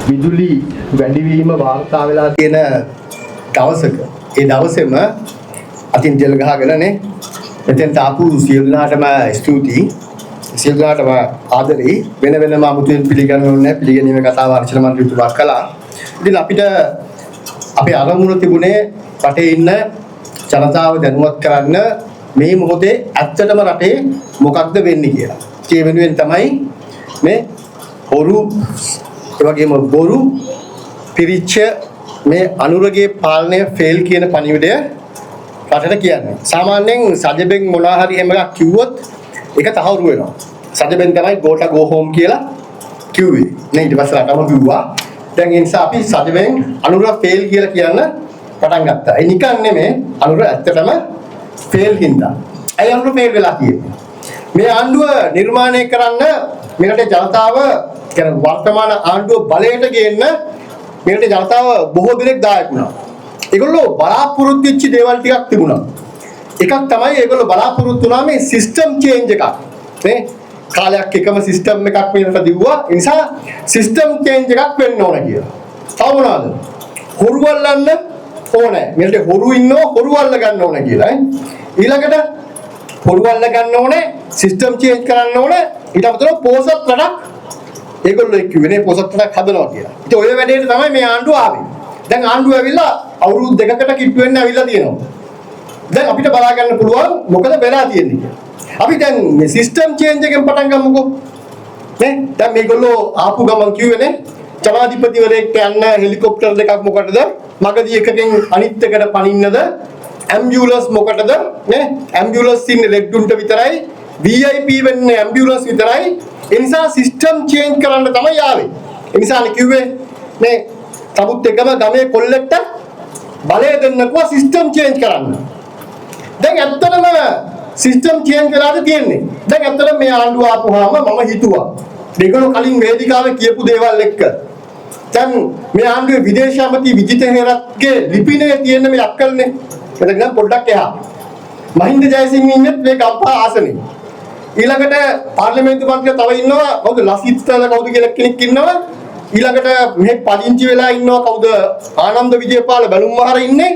විදුලි වැඩිවීම වාර්තා වෙලා තියෙන දවසක ඒ දවසේම අතින් ජෙල් ගහගෙනනේ එතෙන් තාපු සියලු දෙනාටම ස්තුතියි සියලු දෙනාටම ආදරෙයි වෙන වෙනම අමුතුවෙන් පිළිගන්නෝනේ පිළිගැනීමේ කතාව අර්චන මන්ත්‍රී තුලක් කළා. ඉතින් අපිට අපේ අරමුණ තිබුණේ රටේ ඉන්න ජනතාව දැනුවත් කරන්න මේ මොහොතේ ඇත්තටම රටේ මොකක්ද වෙන්නේ කියලා. ඒ වෙනුවෙන් තමයි මේ හොරු ඒ වගේම බොරු පිරිච්ච මේ අනුරගේ පාලනය ෆේල් කියන පණිවිඩය රටට කියන්නේ. සාමාන්‍යයෙන් සජබෙන් මොනවා හරි එහෙම එකක් කිව්වොත් ඒක තහවුරු වෙනවා. සජබෙන් තමයි ගෝට ගෝ හෝම් කියලා කිව්වේ. නේ ඊට පස්සේ රටම කිව්වා. දැන් ඒ නිසා අපි සජබෙන් අනුර ෆේල් කියලා කියන්න පටන් ගත්තා. ඒ නිකන් නෙමෙයි අනුර ඇත්තටම ෆේල් හින්දා. ඇයි අනුර ෆේල් වෙලා කියන්නේ? මේ ආණ්ඩුව නිර්මාණය කරන්න මේකට ජනතාව කියන වර්තමාන ආණ්ඩුව බලයට ගේන්න මේකට ජනතාව බොහෝ දෙනෙක් දායක වුණා. ඒගොල්ලෝ බලාපොරොත්තු වෙච්ච දේවල් ටිකක් තිබුණා. එකක් තමයි ඒගොල්ලෝ බලාපොරොත්තු වුණා මේ සිස්ටම් චේන්ජ් එකක්. නේ කාලයක් එකම සිස්ටම් එකක් වෙනට දිව්වා. ඒ නිසා සිස්ටම් චේන්ජ් එකක් වෙන්න ඕන කියලා. තව මොනවද? හොරු අල්ලන්න ඕනේ. මේකට හොරු ඉන්නෝ හොරු අල්ල ගන්න ඕනේ කියලා. ඊළඟට හොරු අල්ල ගන්න ඕනේ, සිස්ටම් චේන්ජ් කරන්න ඕනේ. ඊට අමතරව පොසත් රටක් ඒගොල්ලෝ කිව්වනේ පොසත් රටක් හදනවා කියලා. ඉතින් ඔය වැඩේට තමයි මේ ආණ්ඩුව ආවේ. දැන් ආණ්ඩුව ඇවිල්ලා අවුරුදු දෙකකට කිට්ටු වෙන්න ඇවිල්ලා තියෙනවා. දැන් අපිට බලා ගන්න පුළුවන් මොකද වෙලා තියෙන්නේ කියලා. අපි දැන් මේ සිස්ටම් චේන්ජ් එකෙන් පටන් ගමුකෝ. නේ? දැන් මේගොල්ලෝ ආපු ගමන් කිව්වනේ ජනාධිපතිවරයෙක්ට යන්න හෙලිකොප්ටර් දෙකක් මොකටද? මගදී එකකින් අනිත් එකට පනින්නද? ඇම්බියුලන්ස් මොකටද? නේ? ඇම්බියුලන්ස් ඉන්නේ රෙඩ්ඩුන්ට විතරයි. VIP වෙන්නේ ඇම්බියුලන්ස් විතරයි. ඒ නිසා සිස්ටම් චේන්ජ් කරන්න තමයි ආවේ. ඒ නිසානේ කිව්වේ මේ තමුත් එකම ගමේ කොල්ලෙක්ට බලය දෙන්නකෝ සිස්ටම් චේන්ජ් කරන්න. දැන් ඇත්තටම සිස්ටම් චේන්ජ් කරලාද තියෙන්නේ. දැන් ඇත්තටම මේ ආණ්ඩුව ආපුවාම මම හිතුවා මේගොල්ලෝ කලින් වේදිකාවේ කියපු දේවල් එක්ක දැන් මේ ආණ්ඩුවේ විදේශ ඇමති විජිත හේරත්ගේ ලිපිනේ තියෙන මේ අක්කල්නේ. එතන පොඩ්ඩක් එහා. මහින්ද ජයසිංහ ඉන්නේ මේ ගම්පහ ආසනේ. ඊළඟට පාර්ලිමේන්තු මන්ත්‍රිය තව ඉන්නවා කවුද ලසිත්ලා කවුද කියලා කෙනෙක් ඉන්නවා ඊළඟට මෙහෙ පදිංචි වෙලා ඉන්නවා කවුද ආනන්ද විජේපාල බැලුම් මහර ඉන්නේ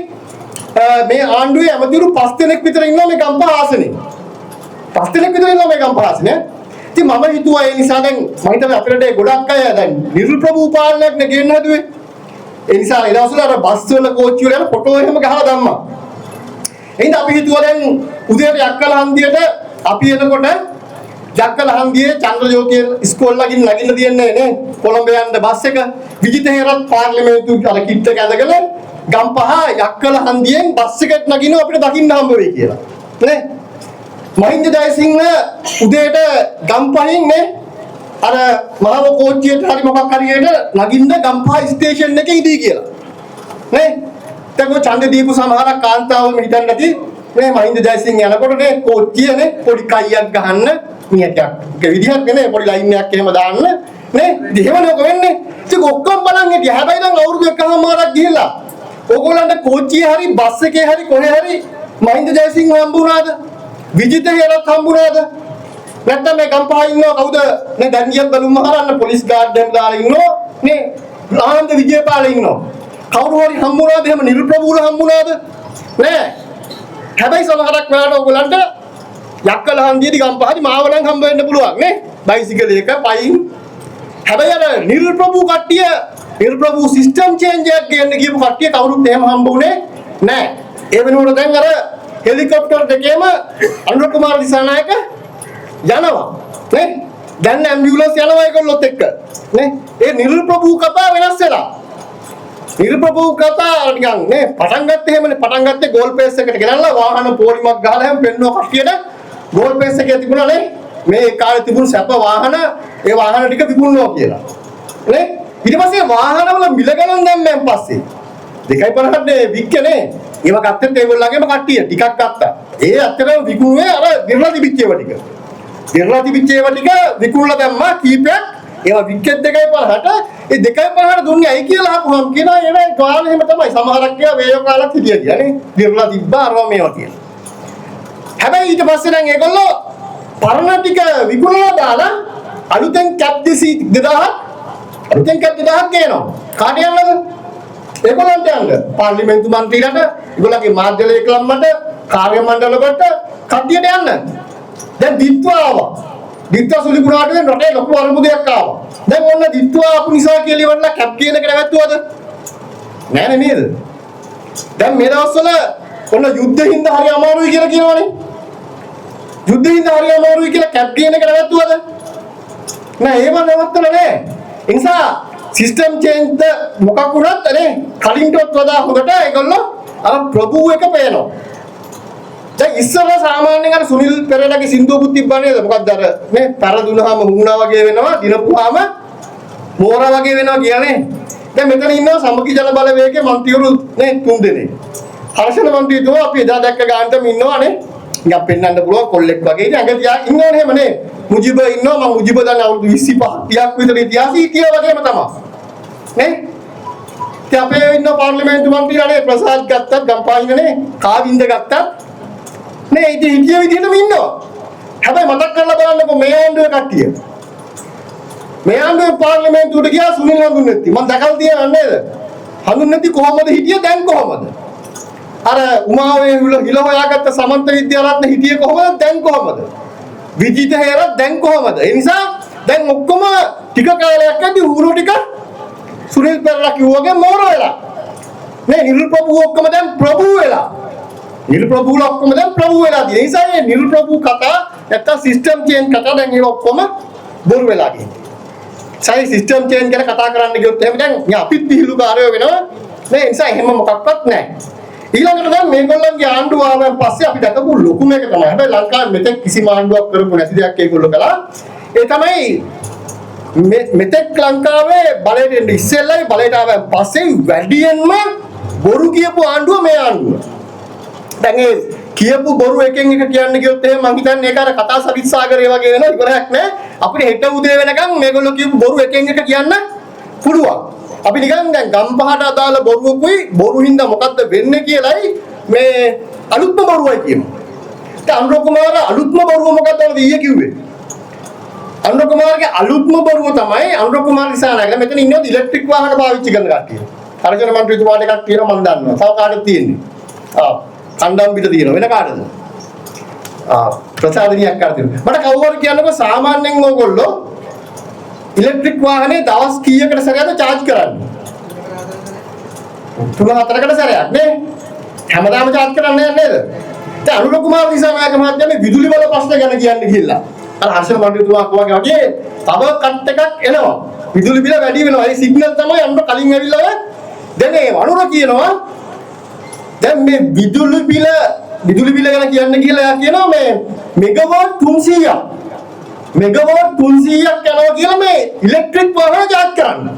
මේ ආණ්ඩුවේ ඇමතිවරු 5 දෙනෙක් විතර ඉන්නවා මේ ගම්පහ ආසනේ 5 දෙනෙක් විතර ඉන්නවා මේ ගම්පහ ආසනේ ඉතින් මම හිතුවා ඒ නිසා දැන් මම හිතුවා අපිට ගොඩක් අය දැන් නිර්ල් ප්‍රභූ පාලනයක් නේ ගේන්න හදුවේ ඒ නිසා ඒ දවස්වල අර බස් වල කෝච්චි වල යන ෆොටෝ එහෙම ගහලා දැම්මා එහෙනම් අපි හිතුවා දැන් උදේට යක්කල හන්දියට අපි එනකොට ජක්කල හන්දියේ චන්ද්‍රජෝතිය ඉස්කෝලේ නගින්න තියන්නේ නේ කොළඹ යන්න බස් එක විජිත හේරත් පාර්ලිමේන්තු අර කිට් එක ඇඳගෙන ගම්පහ යක්කල හන්දියෙන් බස් එකට නගිනවා අපිට දකින්න හම්බ වෙයි කියලා නේ මහින්ද ජයසිංහ උදේට ගම්පහින් නේ අර මහව කෝච්චියට හරි මොකක් හරියට නගින්න ගම්පහ ස්ටේෂන් එකේ ඉදී කියලා නේ දැන් ඡන්දේ දීපු සමහරක් කාන්තාවෝ හිතන්නේ නැති මේ මහින්ද ජයසිංහ යනකොට නේ කෝච්චියනේ පොඩි කයියක් ගහන්න මියටක් විදිහක් නේ පොඩි ලයින් එකක් එහෙම දාන්න නේ එහෙමනේ ඔක වෙන්නේ ඉතින් ඔක්කොම බලන් හිටියා හැබැයි දැන් අවුරුදු එකමාරක් ගිහිල්ලා ඕගොල්ලන්ට කෝච්චියේ හරි බස් එකේ හරි කොහේ හරි මහින්ද ජයසිංහ හම්බුණාද විජිත හේරත් හම්බුණාද නැත්නම් මේ ගම්පහ ඉන්නවා කවුද නේ දන්දියක් බැලුම් මහරන්න පොලිස් ගාඩ් එකක් දාලා ඉන්නවා නේ ආනන්ද විජේපාල ඉන්නවා කවුරු හරි හම්බුණාද එහෙම නිර්ප්‍රභූල හම්බුණාද නෑ හැබැයි සමහරක් වෙලාවට ඕගොල්ලන්ට යක්කල හන්දියේදී ගම්පහදී මාවලන් හම්බ වෙන්න පුළුවන් නේ බයිසිකලයක පයින් හැබැයි අර නිර්ප්‍රභූ කට්ටිය නිර්ප්‍රභූ සිස්ටම් චේන්ජ් එකක් ගන්න ගියපු කට්ටිය කවුරුත් එහෙම හම්බුනේ නෑ ඒ වෙනුවට දැන් අර හෙලිකොප්ටර් දෙකේම අනුර කුමාර දිසානායක යනවා නේ දැන් ඇම්බියුලන්ස් යනවා ඒගොල්ලොත් එක්ක නේ ඒ නිර්ප්‍රභූ කතා වෙනස් වෙලා නිර්ප්‍රභූ කතා නිකන් නේ පටන් ගත්තේ එහෙමනේ පටන් ගත්තේ ගෝල් පේස් එකට ගෙනල්ලා වාහන පොලිමක් ගහලා හැම පෙන්නෝ කට්ටියට ගෝල් පේස් එකේ තිබුණා නේ මේ කාලේ තිබුණු සැප වාහන ඒ වාහන ටික විකුණනවා කියලා නේ ඊට පස්සේ වාහන වල මිල ගණන් දැම්මෙන් පස්සේ 2.50ට වික්කනේ ඒව ගත්තත් ඒගොල්ලන්ගේම කට්ටිය ටිකක් ගත්තා ඒ අතරම විකුණුවේ අර දිරලා තිබිච්ච ඒවා ටික විකුණලා දැම්මා කීපයක් ඒවා විකට් 2.50ට ඒ 2.50ට දුන්නේ ඇයි කියලා අහපුවම කියනවා ඒවා ගාන එහෙම තමයි සමහරක් ඒවා වේයෝ කාලක් හිටියා කියන්නේ දිරලා තිබ්බා අරවා මේවා කියලා හැබැයි ඊට පස්සේ නම් ඒගොල්ලෝ පරණ ටික විකුණලා දාලා අලුතෙන් කැප් 2000 අලුතෙන් කැප් 2000ක් ගේනවා. කාට යන්නද? ඒගොල්ලන්ට යන්න. පාර්ලිමේන්තු මන්ත්‍රීලට, ඒගොල්ලන්ගේ මාධ්‍ය ලේකම්මට, කාර්ය මණ්ඩලවලට කට්ටියට යන්න. දැන් දිත්වා ආවා. දිත්වා සුළි පුරාට දැන් රටේ ලොකු අරුමුදයක් ආවා. දැන් ඔන්න දිත්වා ආපු නිසා කියලා ඉවරලා කැප් කියන එක නැවැත්තුවද? නෑනේ නේද? දැන් මේ දවස්වල ඔන්න යුද්ධින්ද හරි අමාරුයි කියලා කියනවනේ. යුද්ධින්ද හරි අමාරුයි කියලා කැප් කියන එක නැවැත්තුවද? නෑ ඒව නැවැත්තලා නෑ. ඒ නිසා සිස්ටම් චේන්ජ් මොකක් වුණත් නේ කලින්ටවත් වඩා හොඳට ඒගොල්ලෝ අර ප්‍රභූ එක පේනවා. දැන් ඉස්සරලා සාමාන්‍යයෙන් අර සුනිල් පෙරේරාගේ සින්දුවකුත් තිබ්බා නේද? මොකක්ද අර නේ පරදුනහම හුණා වගේ වෙනවා, දිනපුවාම මෝරා වගේ වෙනවා කියන්නේ. දැන් මෙතන ඉන්නවා සමගි ජන බලවේගයේ මන්ත්‍රීවරු නේ 3 දෙනෙක්. හර්ෂණ මන්ත්‍රීතුමා අපි එදා දැක්ක ගානටම ඉන්නවානේ. නිකන් පෙන්නන්න පුළුවන් කොල්ලෙක් වගේ ඉතින් ඇඟ තියා ඉන්නවනේ එහෙම නේ. මුජිබ ඉන්නවා මම මුජිබ දන්න අවුරුදු 25 30ක් විතර ඉතිහාසය හිටියා වගේම තමයි. නේ? ඉතින් අපේ ඉන්න පාර්ලිමේන්තු මන්ත්‍රීලානේ ප්‍රසාද් ගත්තත් ගම්පාහිනනේ කාවින්ද ගත්තත් නේ ඉතින් හිටිය විදිහටම ඉන්නවා. හැබැයි මතක් කරලා බලන්නකෝ මේ ආණ්ඩුවේ කට්ටිය. මේ ආණ්ඩුවේ පාර්ලිමේන්තුවට ගියා සුනිල් හඳුන්නැති. මම දැකලා තියෙනව නේද? හඳුන්නැති කොහමද හිටියේ දැන් කොහමද? අර උමාවේ හිල හොයාගත්ත සමන්ත විද්‍යාරත්න හිටියේ කොහමද දැන් කොහමද? විජිත හේර දැන් කොහමද? ඒ නිසා දැන් ඔක්කොම ටික කාලයක් ඇද්දි උගුරු ටික සුනිල් පෙරේරා කිව්වගේ මෝර වෙලා. මේ නිල් ප්‍රභූ ඔක්කොම දැන් ප්‍රභූ වෙලා. නිල් ප්‍රභූලා ඔක්කොම දැන් ප්‍රභූ වෙලා තියෙන නිසා මේ නිල් ප්‍රභූ කතා නැත්තම් සිස්ටම් චේන්ජ් කතා දැන් ඒ ඔක්කොම බොරු වෙලා ගිහින්. සයි සිස්ටම් චේන්ජ් ගැන කතා කරන්න ගියොත් එහෙම දැන් අපිත් පිළිලුකාරයෝ වෙනවා. මේ නිසා එහෙම මොකක්වත් නැහැ. ඊළඟට දැන් මේගොල්ලන්ගේ ආණ්ඩුව ආවන් පස්සේ අපි දැකපු ලොකුම එක තමයි. හැබැයි ලංකාවේ මෙතෙක් කිසිම ආණ්ඩුවක් කරපු නැති දෙයක් ඒගොල්ලෝ කළා. ඒ තමයි මෙතෙක් ලංකාවේ බලයට එන්න ඉස්සෙල්ලයි බලයට ආවන් පස්සේ වැඩියෙන්ම බොරු කියපු ආණ්ඩුව මේ ආණ්ඩුව. දැන් ඒ කියපු බොරු එකෙන් එක කියන්න ගියොත් එහෙම මං හිතන්නේ ඒක අර කතා සවිත් සාගරය වගේ වෙනවා ඉවරයක් නෑ. අපිට හෙට උදේ වෙනකන් මේගොල්ලෝ කියපු බොරු එකෙන් එක කියන්න පුළුවන්. අපි නිකන් දැන් ගම්පහට අදාළ බොරුවකුයි බොරු හින්දා මොකද්ද වෙන්නේ කියලායි මේ අලුත්ම බොරුවයි කියමු. දැන් අනුර කුමාර අලුත්ම බොරුව මොකද්ද ඊයේ කිව්වේ? අනුර කුමාරගේ අලුත්ම බොරුව තමයි අනුර කුමාර දිසානායක මෙතන ඉන්නේ ඉලෙක්ට්‍රික් වාහන පාවිච්චි කරන කට්ටිය. හර්ෂණ මන්ත්‍රීතුමාට එකක් තියෙනවා මම දන්නවා. තව කාටද තියෙන්නේ? කණ්ඩම් පිට තියෙනවා වෙන කාටද? ප්‍රසාදනියක් කරදින. මට කවුරුහරි කියන්නකො සාමාන්‍යයෙන් ඕගොල්ලෝ ඉලෙක්ට්‍රික් වාහනේ දවස් කීයකට සැරයක්ද charge කරන්නේ? 3-4කට සැරයක් නේ. හැමදාම charge කරන්නේ නැහැ නේද? දැන් අනුර කුමාර දිසානායක මහත්තයා මේ විදුලි වල ප්‍රශ්න ගැන කියන්න ගිහිල්ලා. අර හර්ෂණ මන්ත්‍රීතුමා වගේ තව කට් එකක් එනවා. විදුලි බිල වැඩි වෙනවා. ඒ සිග්නල් තමයි අනුර කලින් ඇවිල්ලා දැන් ඒ අනුර කියනවා දැන් මේ විදුලි බිල ගැන කියන්න කියලා කියනවා මේ මෙගාවොට් 300ක් මෙගාවොට් 300ක් යනවා කියලා මේ ඉලෙක්ට්‍රික් වාහන charge කරන්න.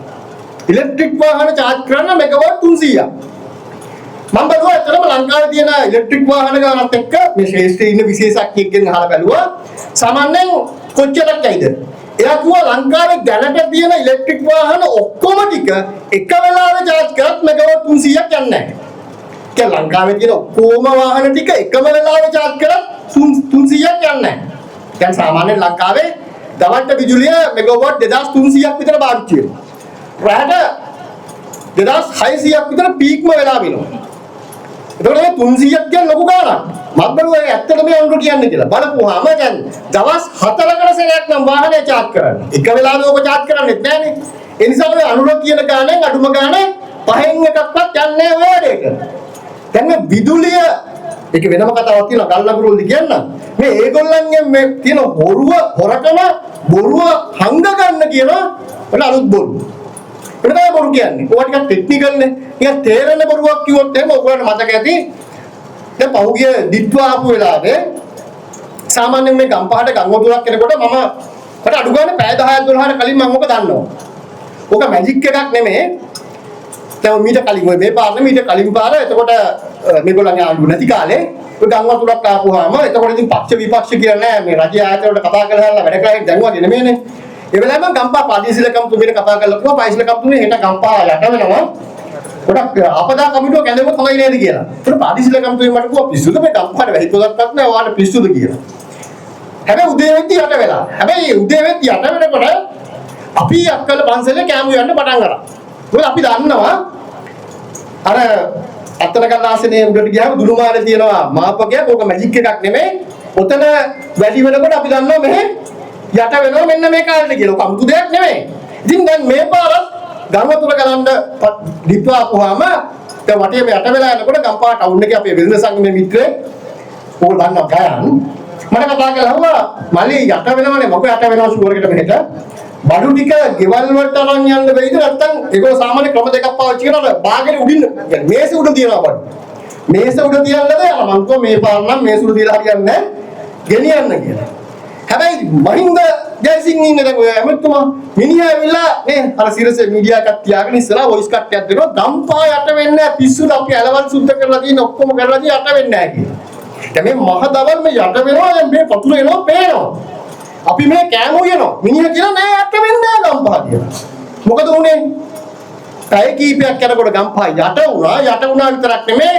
ඉලෙක්ට්‍රික් වාහන charge කරන්න මෙගාවොට් 300ක්. මම බලුවා ඇත්තටම ලංකාවේ තියෙන ඉලෙක්ට්‍රික් වාහන ගානත් එක්ක මේ ශ්‍රේෂ්ඨ ඉන්න විශේෂඥයෙක්ගෙන් අහලා බැලුවා. සාමාන්‍යයෙන් කොච්චරක් ඇයිද? එයා කිව්වා ලංකාවේ දැනට තියෙන ඉලෙක්ට්‍රික් වාහන ඔක්කොම ටික එක වෙලාවෙ charge කරත් මෙගාවොට් 300ක් යන්නේ නැහැ. ඒ ලංකාවේ තියෙන ඔක්කොම වාහන ටික එකම වෙලාවෙ charge කරත් 300ක් යන්නේ නැහැ. දැන් සාමාන්‍යයෙන් ලංකාවේ දවල්ට විදුලිය මෙගාවොට් 2300ක් විතර පාවිච්චි වෙනවා. රාත්‍ර 2600ක් විතර පීක්ම වෙලා වෙනවා. ඒතකොට 300ක් කියන්නේ ලොකු ගාණක්. මම බලුවා ඇත්තටම මේ අනුර කියන්නේ කියලා. බලපුවාම දැන් දවස් 4කට සැරයක් නම් වාහනේ charge කරන්නේ. එක වෙලාවෙ ඔබ charge කරන්නේත් නැහනේ. ඒ නිසා ඔය අනුර කියන ගාණෙන් අඩුම ගාණේ පහෙන් එකක්වත් යන්නේ නැහැ ඔය දෙක. දැන් මේ විදුලිය ඒක වෙනම කතාවක් තියෙනවා ගල්නගුරුල්ද කියන්න. මේ ඒගොල්ලන්ගෙන් මේ තියෙන හොරකම බොරුව හංග ගන්න කියන වල අලුත් බොරු. ඒක තමයි බොරු කියන්නේ. ඔය ටිකක් ටෙක්නිකල් නේ. ටිකක් තේරෙන බොරුවක් කිව්වොත් එහෙම ඔයගොල්ලන්ට මතක ඇති. දැන් පහුගිය දිත්වා ආපු වෙලාවේ සාමාන්‍යයෙන් මේ ගම්පහට ගංගොඩුරක් කෙනකොට මට අඩු ගානේ පැය 10ක් 12කට කලින් මම ඔක දන්නවා. ඔක මැජික් එකක් නෙමෙයි. දැන් මීට කලින් මේ පාරනේ මීට කලින් පාර එතකොට මේගොල්ලන්ගේ ආණ්ඩුව නැති කාලේ ඔය ගම් වතුරක් ආපුවාම එතකොට ඉතින් පක්ෂ විපක්ෂ කියලා නෑ මේ රජය ආයතන වලට කතා කරලා වැඩ කරන්නේ දැන් වගේ නෙමෙයිනේ. ඒ වෙලාවෙම ගම්පා පාදීසිලකම් තුමීට කතා කරලා කිව්වා පාදීසිලකම් තුමී හෙට ගම්පා යට වෙනවා. ගොඩක් අපදා කමිටුව කැඳවුවොත් හොඳයි නේද කියලා. ඒකට පාදීසිලකම් තුමී මට කිව්වා පිස්සුද මේ ගම්පාට වැඩි පොදක්වත් නෑ ඔයාලට පිස්සුද කියලා. හැබැයි උදේ වෙද්දි යට වෙලා. හැබැයි උදේ වෙද්දි යට වෙනකොට අපි අක්කල පන්සලේ කෑම යන්න පටන් ගත්තා. මොකද අපි දන්නවා අර අතන කලාසනේ උඩට ගියාම දුනුමාරේ තියෙනවා මාපකයක්. ඕක මැජික් එකක් නෙමෙයි. ඔතන වැඩි වෙනකොට අපි දන්නවා මෙහෙ යට වෙනවා මෙන්න මේ කාලේ කියලා. ඔක අමුතු දෙයක් නෙමෙයි. ඉතින් දැන් මේ පාරත් ගම තුල ගලන්න දීපුවාම දැන් වටේ මේ යට වෙලා යනකොට ගම්පහ ටවුන් එකේ අපේ බිස්නස් සංගමේ මිත්‍රයෙක් ඕක දන්නවා ගයන් මට කතා කරලා මල්ලි යට වෙනවනේ මොකද යට වෙනවා ෂුවර් එකට මෙහෙට බඩු ටික ගෙවල් වලට අරන් යන්න බැයිද නැත්තම් ඒගොල්ලෝ සාමාන්‍ය ක්‍රම දෙකක් පාවිච්චි කරනවා බාගෙට උඩින් يعني මේසෙ උඩ තියනවා බඩු මේසෙ උඩ තියන්නද මං කෝ මේ පාර නම් මේසෙ උඩ තියලා හරියන්නේ නැහැ ගෙනියන්න කියලා හැබැයි මහින්ද ජයසිංහ ඉන්නේ දැන් ඔය ඇමතුමා මිනිහා ඇවිල්ලා නේ අර සිරසේ මීඩියා එකක් තියාගෙන ඉස්සලා වොයිස් කට් එකක් දෙනවා ගම්පා යට වෙන්නේ නැහැ පිස්සුද අපි ඇලවල් සුද්ධ කරලා තියෙන ඔක්කොම කරලා තියෙ යට වෙන්නේ නැහැ කියලා දැන් මේ මහ දවල් මේ යට වෙනවා දැන් මේ පතුල එනවා පේනවා අපි මේ කෑම උයනවා මිනිහා කියලා නෑ යට වෙන්නේ නැහැ ගම්පා කියලා මොකද උනේ පැය කීපයක් යනකොට ගම්පා යට වුණා විතරක් නෙමෙයි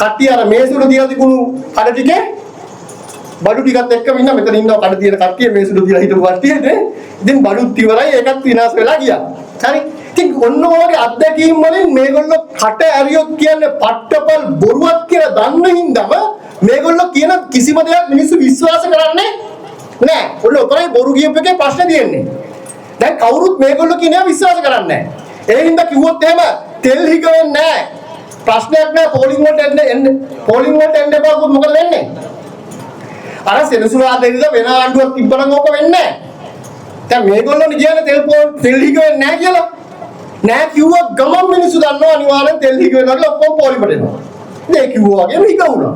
කට්ටිය අර මේසුර තියලා තිබුණු කඩ ටිකේ බඩු ටිකත් එක්කම ඉන්න මෙතන ඉන්නවා කඩ තියෙන කට්ටිය මේසුර තියලා හිටපු කට්ටිය නේ ඉතින් බඩුත් ඉවරයි ඒකත් විනාශ වෙලා ගියා හරි ඉතින් ඔන්න ඔයගේ අත්දැකීම් වලින් මේගොල්ලෝ කට ඇරියොත් කියන්නේ පට්ටපල් බොරුවක් කියලා දන්න හින්දාම මේගොල්ලෝ කියන කිසිම දෙයක් මිනිස්සු විශ්වාස කරන්නේ නෑ ඔන්න ඔතරයි බොරු කියපු එකේ ප්‍රශ්නේ තියෙන්නේ දැන් කවුරුත් මේගොල්ලෝ කියන ඒවා විශ්වාස කරන්නේ නෑ ඒ හින්දා කිව්වොත් එහෙම තෙල් හිග වෙන්නේ නෑ ප්‍රශ්නයක් නෑ පෝලිං වලට එන්න එපා මොකද වෙන්නේ අර සෙනසුරාදා ඉඳලා වෙන ආණ්ඩුවක් තිබ්බනම් ඕක වෙන්නේ නැහැ. දැන් මේගොල්ලෝ කියන්නේ තෙල් හිග වෙන්නේ නැහැ කියලා. නෑ කිව්වා ගමන් මිනිස්සු දන්නවා අනිවාර්යෙන් තෙල් හිග වෙනවා කියලා ඔක්කොම පොලිමට එනවා. මේ කිව්වා වගේම හිග වුණා.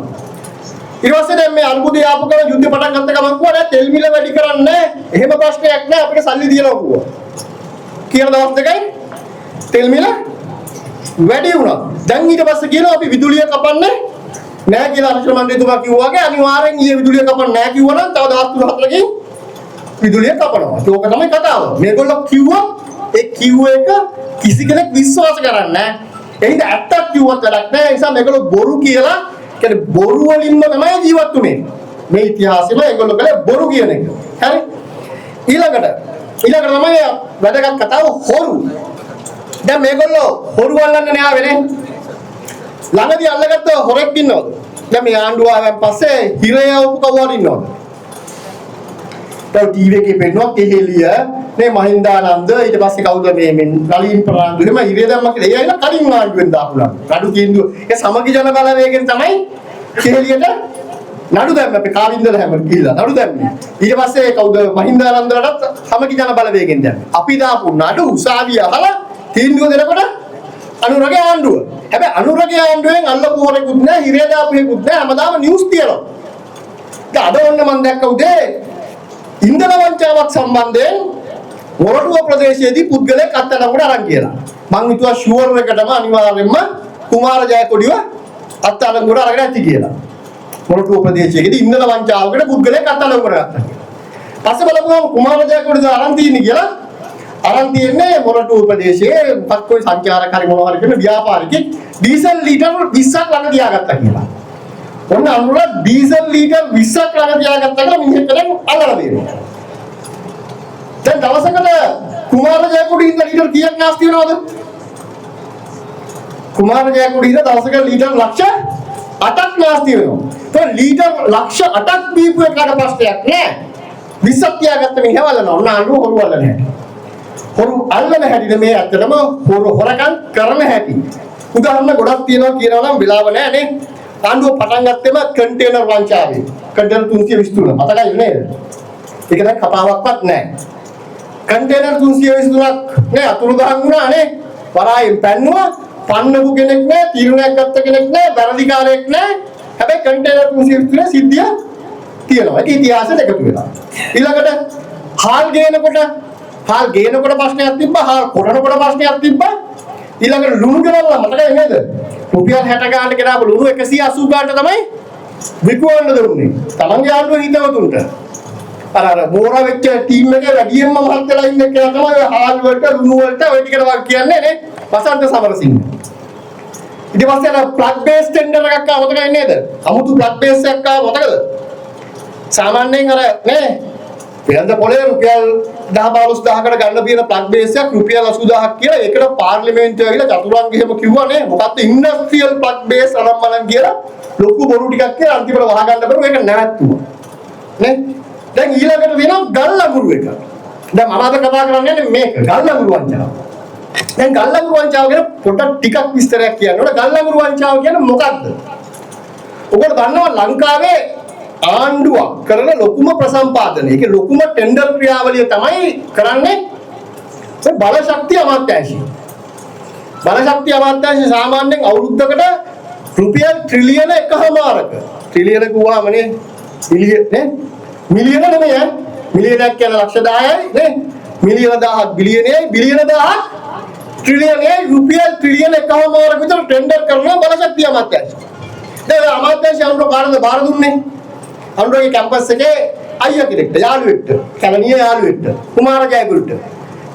ඊට පස්සේ දැන් මේ අනුබුදේ ආපු ගමන් යුද්ධ පටන් ගත්ත ගමන් කිව්වා නෑ තෙල් මිල වැඩි කරන්නේ එහෙම ප්‍රශ්නයක් නෑ අපිට සල්ලි දීලා කිව්වා. කියන දවස් දෙකයි තෙල් මිල වැඩි වුණා. දැන් ඊට පස්සේ කියනවා අපි විදුලිය කපන්නේ නෑ කියලා අනුශාසන මණ්ඩලතුමා කිව්වා වගේ අනිවාර්යෙන් ඊයේ විදුලිය කපන්න නෑ කිව්වනම් තව දවස් 3-4කින් විදුලිය කපනවා. ඒක තමයි කතාව. මේගොල්ලෝ කිව්වා ඒ කිව්ව එක කිසි කෙනෙක් විශ්වාස කරන්නේ නෑ. එහෙනම් ඇත්තක් කිව්වත් වැඩක් නෑ. ඒ නිසා මේගොල්ලෝ බොරු කියලා කියන්නේ බොරු වලින්ම තමයි ජීවත් වුනේ. මේ ඉතිහාසෙම ඒගොල්ලෝ කළේ බොරු කියන එක. හරි? ඊළඟට තමයි වැදගත් කතාව හොරු. දැන් මේගොල්ලෝ හොරු වල්ලන්නේ නෑ වෙන්නේ. ළඟදී අල්ලගත්ත හොරෙක් ඉන්නවද? දැන් මේ ආණ්ඩුව ආවන් පස්සේ හිරේ આવපු කවුරු ඉන්නවද? දැන් ටීවී එකේ පෙන්නනවා කෙහෙලිය මේ මහින්දානන්ද ඊට පස්සේ කවුද මේ නලින් ප්‍රනාන්දු එහෙම හිරේ දැම්ම කියලා. ඒ අයලා කලින් ආණ්ඩුවෙන් දාපුලා. නඩු තීන්දුව ඒ සමගි ජන බලවේගෙන් තමයි කෙහෙලියට නඩු දැම්ම අපේ කාවින්දල හැම ගිහිල්ලා නඩු දැම්මේ. ඊට පස්සේ කවුද මහින්දානන්දලටත් සමගි ජන බලවේගෙන් දැම්මේ. අපි දාපු නඩු උසාවිය අහලා තීන්දුව දෙනකොට අනුරගේ ආණ්ඩුව. හැබැයි අනුරගේ ආණ්ඩුවෙන් අල්ලපු හොරෙකුත් නැහැ, හිරේ දාපුෙකුත් නැහැ. හැමදාම නිවුස් තියනවා. දැන් අද ඔන්න මම දැක්ක උදේ ඉන්ධන වංචාවක් සම්බන්ධයෙන් මොරටුව ප්‍රදේශයේදී පුද්ගලයෙක් අත්අඩංගුවට අරන් කියලා. මං හිතුවා ෂුවර් එකටම අනිවාර්යයෙන්ම කුමාර ජයකොඩිව අත්අඩංගුවට අරගෙන ඇති කියලා. මොරටුව ප්‍රදේශයේදී ඉන්ධන වංචාවකට පුද්ගලයෙක් අත්අඩංගුවට ගත්තා. පස්සේ බලපුවම කුමාර ජයකොඩිව අරන් තියෙන්නේ කියලා අරන් තියන්නේ මොරටුව ප්‍රදේශයේ පක්කෝයි සංචාරකාරී මොනවා හරි කියන ව්‍යාපාරිකෙක් ඩීසල් ලීටර් 20ක් ළඟ තියාගත්තා කියලා. ඔන්න අනුර ඩීසල් ලීටර් 20ක් ළඟ තියාගත්තා කියලා මිනිහෙක් දැන් අල්ලලා දෙනවා. දැන් දවසකට කුමාර ජයකොඩි ඉඳලා ලීටර් කීයක් නාස්ති වෙනවද? කුමාර ජයකොඩි ඉඳලා දවසකට ලීටර් ලක්ෂ 8ක් නාස්ති වෙනවා. ඒ ලීටර් ලක්ෂ 8ක් දීපු එකට ප්‍රශ්නයක් නෑ. 20ක් තියාගත්ත මිනිහව අල්ලනවා. ඔන්න අනුර හොරු අල්ලන්නේ. හොරු අල්ලන හැටි මේ ඇත්තටම හොරකම් කරන හැටි. උදාහරණ ගොඩක් තියෙනවා කියනවා නම් වෙලාව නැහැ නේ. ආණ්ඩුව පටන් ගත්තෙම කන්ටේනර් වංචාවෙන්. කන්ටේනර් 323 මතකයි නේද? ඒක දැන් කතාවක්වත් නැහැ. කන්ටේනර් 323ක් නේ අතුරුදහන් වුණා නේ. වරායෙන් පැන්නුවා. පන්නපු කෙනෙක් නැහැ, තීරණයක් ගත්ත කෙනෙක් නැහැ, වැරදිකාරයෙක් නැහැ. හැබැයි කන්ටේනර් 323 සිද්ධිය තියෙනවා. ඒක ඉතිහාසෙට එකතු වෙලා. ඊළඟට හාල් ගේනකොට ප්‍රශ්නයක් තිබ්බා, හාල් කොටනකොට ප්‍රශ්නයක් තිබ්බා. ඊළඟට ලුණු ගෙනල්ලා මතකයි නේද? රුපියල් 60 ගානට ගෙනාවු ලුණු 180 ගානට තමයි විකුණන්න දුන්නේ. තමන්ගේ ආණ්ඩුවේ හිතවතුන්ට. අර මෝරා වෙච්ච ටීම් එකේ වැඩියෙන්ම මහත් වෙලා ඉන්න කෙනා තමයි හාල් වලට ලුණු වලට ඔය ටිකට වක් කියන්නේ නේ. වසන්ත සමරසිංහ. ඊට පස්සේ අර ප්ලග් බේස් ටෙන්ඩර් එකක් ආව මතකයි නේද? අමුතු ප්ලග් බේස් එකක් ආව මතකද? සාමාන්‍යයෙන් අර නේ වෙළඳ පොලේ රුපියල් 10-15000කට ගන්න බියන ප්ලග් බේස් එකක් රුපියල් 80000ක් කියලා ඒකට පාර්ලිමේන්තුව ඇවිල්ලා චතුරංග එහෙම කිව්වනේ මොකක්ද ඉන්ඩස්ට්‍රියල් ප්ලග් බේස් අරන් කියලා ලොකු බොරු ටිකක් කියලා අන්තිමට වහගන්න බැරුව ඒක නැවැත්තුවා නේ දැන් ඊළඟට වෙනවා ගල් ලඟුරු එක දැන් මම අද කතා කරන්නේ මේක ගල් ලඟුරු වංචාව දැන් ගල් ලඟුරු වංචාව ගැන පොඩ්ඩක් ටිකක් විස්තරයක් කියන්න ඕන ගල් ලඟුරු වංචාව කියන්නේ මොකක්ද ඔබට දන්නවා ලංකාවේ ආණ්ඩුවක් කරන ලොකුම ප්‍රසම්පාදනය ඒක ලොකුම ටෙන්ඩර් ක්‍රියාවලිය තමයි කරන්නේ බලශක්තිය අමාත්‍යාංශය බලශක්තිය අමාත්‍යාංශය සාමාන්‍යයෙන් අවුරුද්දකට රුපියල් ට්‍රිලියන 1.5ක ට්‍රිලියන කිව්වමනේ මිලියන නේ මිලියන නෙමෙයි මිලියනක් කියන ලක්ෂ 10යි නේ මිලියන 1000ක් බිලියනයි බිලියන 1000ක් ට්‍රිලියනයි රුපියල් ට්‍රිලියන 1.5ක විතර ටෙන්ඩර් කරනවා බලශක්තිය අමාත්‍යාංශය දැන් අමාත්‍යාංශය අනුර බාර දුන්නේ අනුරගේ කැම්පස් එකේ අයියා කෙනෙක්ට යාළුවෙක්ට කැලණිය යාළුවෙක්ට කුමාර ජයගුරුට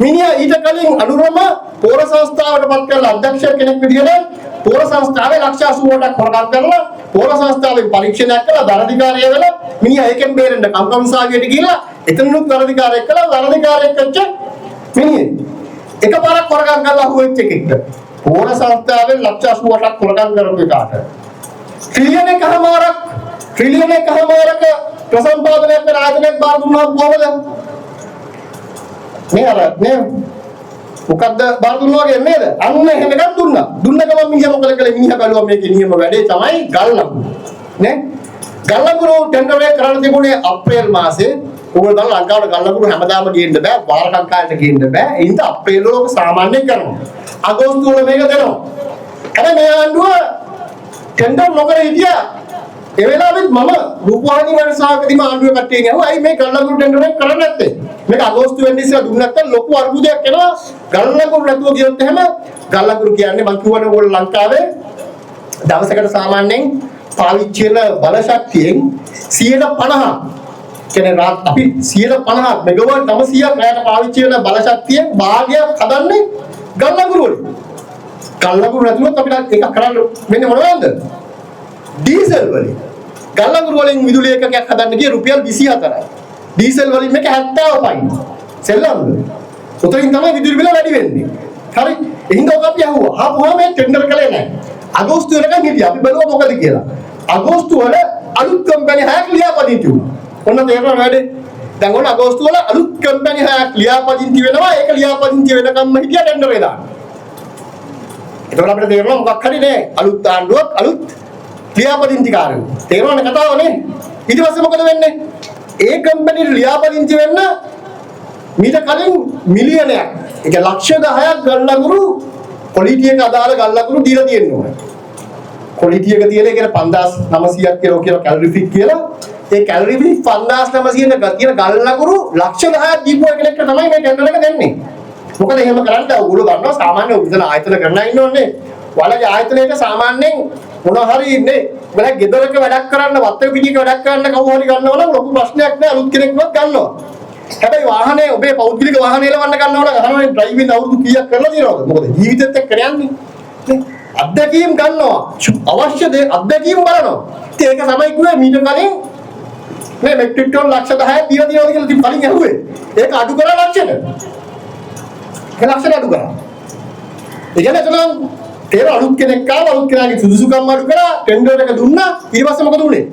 මිනිහා ඊට කලින් අනුරම පෝර සංස්ථාවට පත් කරලා අධ්‍යක්ෂ කෙනෙක් විදිහට පෝර සංස්ථාවේ ලක්ෂ 88ක් හොරගම් කරලා පෝර සංස්ථාවේ පරීක්ෂණයක් කළා දරදිකාරිය වෙලා මිනිහා ඒකෙන් බේරෙන්න කම්කම්සාවියට ගිහිල්ලා එතනනුත් දරදිකාරයෙක් කළා දරදිකාරයෙක් වෙච්ච මිනිහෙක් එකපාරක් හොරගම් කරලා අහුවෙච්ච එකෙක්ට පෝර සංස්ථාවේ ලක්ෂ 88ක් හොරගම් කරපු එකාට ට්‍රිලියන එකමාරක ප්‍රසම්පාදනයක් කරන ආයතනයක් බාර දුන්නාම කොහොමද මේ අර නේ මොකද්ද බාර දුන්නා වගේ නේද අන්න එහෙම එකක් දුන්නා දුන්න ගමන් මිනිහා මොකද කළේ මිනිහා බැලුවා මේකේ නියම වැඩේ තමයි ගල් ලඟුරු නේ ගල් ලඟුරු ටෙන්ඩර් එක කරන්න තිබුණේ අප්‍රේල් මාසේ ඕගොල්ලෝ දැන් ලංකාවට ගල් ලඟුරු හැමදාම ගේන්න බෑ වාර කංකාලට ගේන්න බෑ ඒ හින්දා අප්‍රේල් වල සාමාන්‍යයෙන් කරනවා අගෝස්තු වල මේක දෙනවා හැබැයි මේ ආණ්ඩුව ටෙන්ඩර් නොකර හිටියා ඒ වෙලාවෙත් මම රූපවාහිනී වර්ෂාවකදීම ආණ්ඩුවේ කට්ටියන් ඇහුවා අයි මේ ගල් ලඟුරු ටෙන්ඩර් එක කරන්නේ නැත්තේ මේක අගෝස්තු වෙන්න ඉස්සෙල්ලා දුන්නේ නැත්නම් ලොකු අර්බුදයක් එනවා ගල් ලඟුරු නැතුව ගියොත් එහෙම ගල් ලඟුරු කියන්නේ මම කියවනේ ඕගොල්ලෝ ලංකාවේ දවසකට සාමාන්‍යයෙන් පාවිච්චි වෙන බලශක්තියෙන් 50% කියන්නේ අපි 50% මෙගාවට් 900ක් රැයට පාවිච්චි වෙන බලශක්තියෙන් භාගයක් හදන්නේ ගල් ලඟුරු වලින් ගල් ලඟුරු නැතුව අපිට ඒක කරන්න වෙන්නේ මොනවද ඩීසල් වලින් ගල් ලඟුරු වලින් විදුලි එකකයක් හදන්න ගිය රුපියල් 24යි ඩීසල් වලින් මේක 70 පයින් සෙල්ලම් උතරින් තමයි විදුලි බිල වැඩි වෙන්නේ හරි එහෙනම් ඔක අපි අහුවා ආපුවා මේ ටෙන්ඩර් කළේ නැහැ අගෝස්තු වෙනකන් හිටියා අපි බලුවා මොකද කියලා අගෝස්තු වල අලුත් කම්පැනි 6ක් ලියාපදිංචි වුණා ඔන්න තේරෙනවද වැඩේ දැන් ඔන්න අගෝස්තු වල අලුත් කම්පැනි 6ක් ලියාපදිංචි වෙනවා ඒක ලියාපදිංචි වෙනකම්ම හිටියා ටෙන්ඩර් එක දාන්න එතකොට අපිට තේරෙනවා මොකක් හරි නේ අලුත් ආණ්ඩුවක් අලුත් ලියාපදිංචිකාරයෝ තේරෙනවද කතාව නේ ඊට පස්සේ මොකද වෙන්නේ ඒ කම්පැනිට ලියාපදිංචි වෙන්න මීට කලින් මිලියනයක් ඒක ලක්ෂ 10ක් ගල් ලඟුරු ක්වොලිටි එක අදාළ ගල් ලඟුරු දීලා තියෙන්න ඕනේ ක්වොලිටි එක තියෙන එක 5900ක් කියලා කැලරිෆික් කියලා ඒ කැලරිෆික් 5900 ක තියෙන ගල් ලඟුරු ලක්ෂ 10ක් දීපුව කෙනෙක්ට තමයි මේ ටෙන්ඩර් එක දෙන්නේ මොකද එහෙම කරන්න ඕගොල්ලෝ ගන්නවා සාමාන්‍ය උදේන ආයතන කරලා ඉන්නෝනේ ඔයාලගේ ආයතනයක සාමාන්‍යයෙන් මොනවා හරි ඉන්නේ ඔයාලා ගෙදරක වැඩක් කරන්න වත්තක පිටියක වැඩක් කරන්න කවුරු හරි ගන්නවා නම් ලොකු ප්‍රශ්නයක් නෑ අලුත් කෙනෙක්වත් ගන්නවා හැබැයි වාහනේ ඔබේ පෞද්ගලික වාහනේ එලවන්න ගන්නවා නම් අහනවා ඩ්‍රයිවිං අවුරුදු කීයක් කරලා තියෙනවද මොකද ජීවිතෙත් එක්ක යන්නේ අත්දැකීම් ගන්නවා අවශ්‍ය දේ අත්දැකීම් බලනවා ඉතින් ඒක තමයි කිව්වේ මීට කලින් මේ මෙට්‍රික් ටන් ලක්ෂ 10ක් දීලා තියෙනවද කියලා ඉතින් කලින් ඇහුවේ ඒක අඩු කරලා ලක්ෂයට ඒ ලක්ෂයට අඩු කරා ඒ කියන්නේ එතන තේර අලුත් කෙනෙක් ආව අලුත් කෙනාගේ සුදුසුකම් අඩු කරා ටෙන්ඩර් එක දුන්නා ඊට පස්සේ මොකද උනේ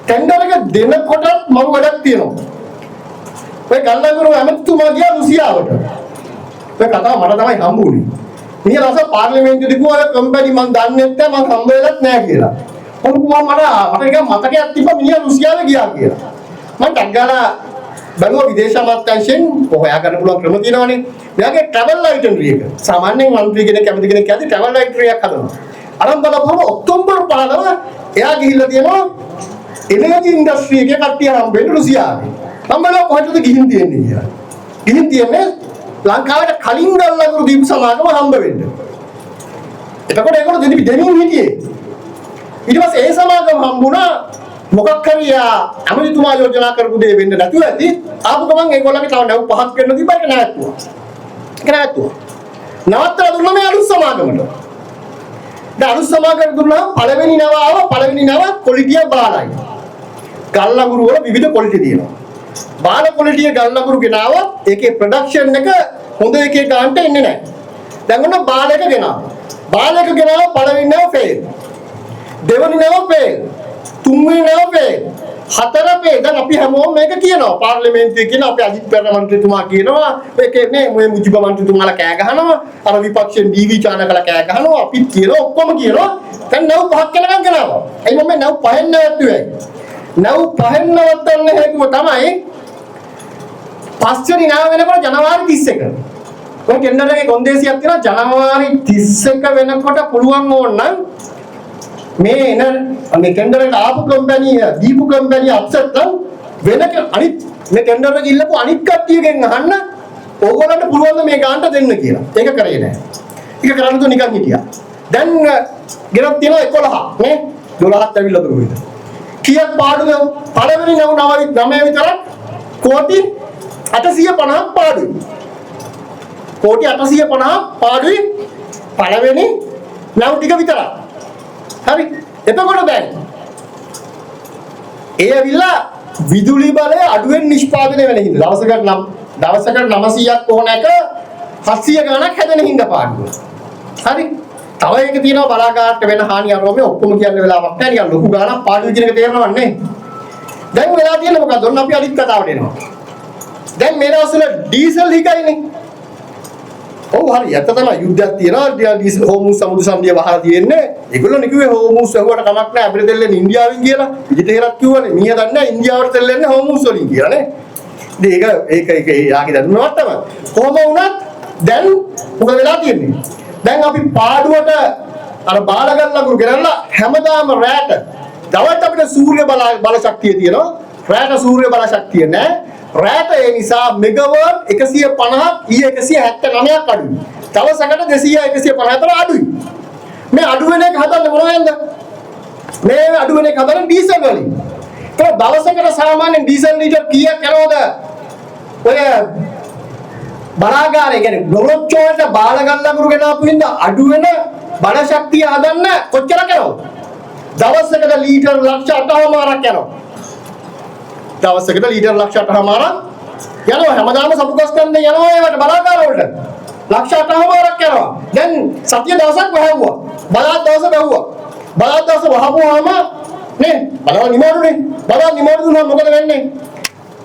ටෙන්ඩර් එක දෙනකොට මම වැඩක් තියෙනවා ඔය ගල් ලඟුරු ඇමතුමා ගියා රුසියාවට ඔය කතාව මට තමයි හම්බුනේ මිනිහ රස පාර්ලිමේන්තුවේ දිගුවා කම්පැනි මං දන්නේ නැත්නම් මං හම්බ වෙලත් නැහැ කියලා මොකද මට නිකන් මතකයක් තිබ්බා මිනිහ රුසියාවේ ගියා කියලා මං ටග්ගාලා බලුවා විදේශ අමාත්‍යාංශයෙන් හොයා ගන්න පුළුවන් ක්‍රම තියෙනවානේ. මෙයාගේ ට්‍රැවල් අයිටනරි එක. සාමාන්‍යයෙන් මන්ත්‍රී කෙනෙක් කැමති කෙනෙක් යද්දි ට්‍රැවල් අයිටනරි එකක් හදනවා. අරන් බලපුවම ඔක්තෝබර් 15 එයා ගිහිල්ලා තියෙනවා එනර්ජි ඉන්ඩස්ට්‍රි එකේ කට්ටිය හම්බෙන්න රුසියාවේ. මම බලුවා කොහෙටද ගිහින් තියෙන්නේ කියලා. ගිහින් තියෙන්නේ ලංකාවට කලින් ගල් ලඟුරු දීපු සමාගම හම්බ වෙන්න. එතකොට ඒගොල්ලෝ දෙමින් හිටියේ. ඊට පස්සේ ඒ සමාගම හම්බුණා මොකක් හරි අමරිතුමා යෝජනා කරපු දේ වෙන්න නැතුව ඇති ආපු ගමන් ඒගොල්ලන්ගේ තව නැව් පහක් කරන්න තිබ්බා ඒක නැවතුවා. නවත්තලා දුන්නා මේ අලුත් සමාගමට. දැන් අලුත් සමාගම දුන්නා පළවෙනි නව ආව පළවෙනි නව ක්වොලිටිය බාලයි. ගල් ලඟුරු වල විවිධ ක්වොලිටි තියෙනවා. බාල ක්වොලිටි එක ගල්ලකුරු ගෙනාවොත් ඒකේ ප්‍රොඩක්ෂන් එක හොඳ එකේ ගන්නට එන්නේ නැහැ. දැන් ඔන්න බාල එක ගෙනාවා. බාල එක ගෙනාවා පළවෙනි නම ෆේල්. දෙවෙනි නම ෆේල්. තුන්වෙනි නම ෆේල්. හතර ෆේල්. දැන් අපි හැමෝම මේක කියනවා. පාර්ලිමේන්තුවේ කියන අපේ අජිත් පෙරේරා මන්ත්‍රීතුමා කියනවා මේකේ නේ මේ මුජිබ මන්ත්‍රීතුමාලා කෑ ගහනවා. අර විපක්ෂයෙන් ඩීවී චානකලා කෑ ගහනවා. අපිත් කියනවා ඔක්කොම කියනවා. දැන් නව පහක් වෙනකන් ගෙනාවා. එයි මම නව පහෙන් නැවතුවේ. නව පහෙන් නවත්තන්න හේතුව තමයි පස්වෙනි නව වෙනකොට ජනවාරි 31. ඔය ටෙන්ඩර් එකේ කොන්දේසියක් තියෙනවා ජනවාරි 31 වෙනකොට පුළුවන් ඕන නම් මේ ටෙන්ඩර් එක ආපු කම්පැනි දීපු කම්පැනි අප්සෙට් නම් අනිත් මේ ටෙන්ඩර් එක ඉල්ලපු අනිත් කට්ටියගෙන් අහන්න ඕගොල්ලන්ට පුළුවන් ද මේ ගානට දෙන්න කියලා. ඒක කරේ නෑ. ඒක කරන්න තු නිකන් හිටියා. දැන් ගෙනත් තියෙනවා 11 නේ 12ක් ඇවිල්ලා දුරුවිද. කීයක් පාඩුද? පළවෙනි 9 විතරක් කෝටි 850ක් පාඩුයි. කෝටි 850ක් පාඩුයි පළවෙනි 9 ටික විතරක්. හරි. එතකොට දැන් ඒ ඇවිල්ලා විදුලි බලය අඩුවෙන් නිෂ්පාදනය වෙන හින්දා දවසකට 900ක් ඕන එක 700 ගණක් හැදෙන හින්දා පාඩුව. හරි. තව එක තියෙනවා බලාගාරට වෙන හානිය අරෝමේ ඔක්කොම කියන්න වෙලාවක් නැහැ. නිකන් ලොකු ගාණක් පාඩුයි කියන එක තේරෙනවද නේ? දැන් වෙලා තියෙන්නේ මොකක්ද? ඔන්න අපි අනිත් කතාවට එනවා. දැන් මේ දවස්වල ඩීසල් හිගයිනේ. ඔව් හරි. ඇත්ත තමයි යුද්ධයක් තියෙනවා. ඩීසල් හෝමුස් සමුද්‍ර සන්ධිය වහලා තියෙන්නේ. ඒගොල්ලෝ නිකුවේ හෝමුස් ඇහුවට කමක් නැහැ. අපිට දෙල්ලන්නේ ඉන්දියාවෙන් කියලා. විජිතේරත් කිව්වනේ. මීය දන්නේ නැහැ ඉන්දියාවට දෙල්ලන්නේ හෝමුස් වලින් කියලා නේ. ඉතින් ඒක යාගේ දන්නවා තමයි. කොහොම වුණත් දැන් මොකද වෙලා තියෙන්නේ? දැන් අපි පාඩුවට අර බාලගල්ලකුරු ගෙනල්ලා හැමදාම රැට දවල්ට අපිට සූර්ය බල ශක්තිය තියෙනවා. රැට සූර්ය බල ශක්තිය නැහැ. රැට ඒ නිසා මෙගාවට් 150ක් ඊ 179ක් අඩුයි. දවසකට 200 150 අඩුයි. මේ අඩු වෙන එක හදන්නේ මොනවෙන්ද? මේ අඩු වෙන එක හදන්නේ ඩීසල් වලින්. ඒක දවසකට සාමාන්‍යයෙන් ඩීසල් ලීටර් කීයක් යනවද? ඔය බලාගාරේ කියන්නේ ගොරොච්චෝට බාලගල්ලකුරු ගෙනාපු හින්දා අඩු වෙන බල ශක්තිය හදන්න කොච්චර කරනවද? දවසකට ලීටර් ලක්ෂ 8මාරක් යනවා. දවසකට ලීටර් ලක්ෂ 8මාරක් යනවා. හැමදාම සපු ගස් ගන්න යනවා ඒවට බලාගාර වලට. ලක්ෂ 8මාරක් යනවා. දැන් සතිය දවසක් වැහුවා. බලාත් දවස වැහුවා. බලාත් දවස වහපුවාම නේ බලාව නිමාඩුනේ. බලාව නිමාඩු දුන්නා මොකද වෙන්නේ?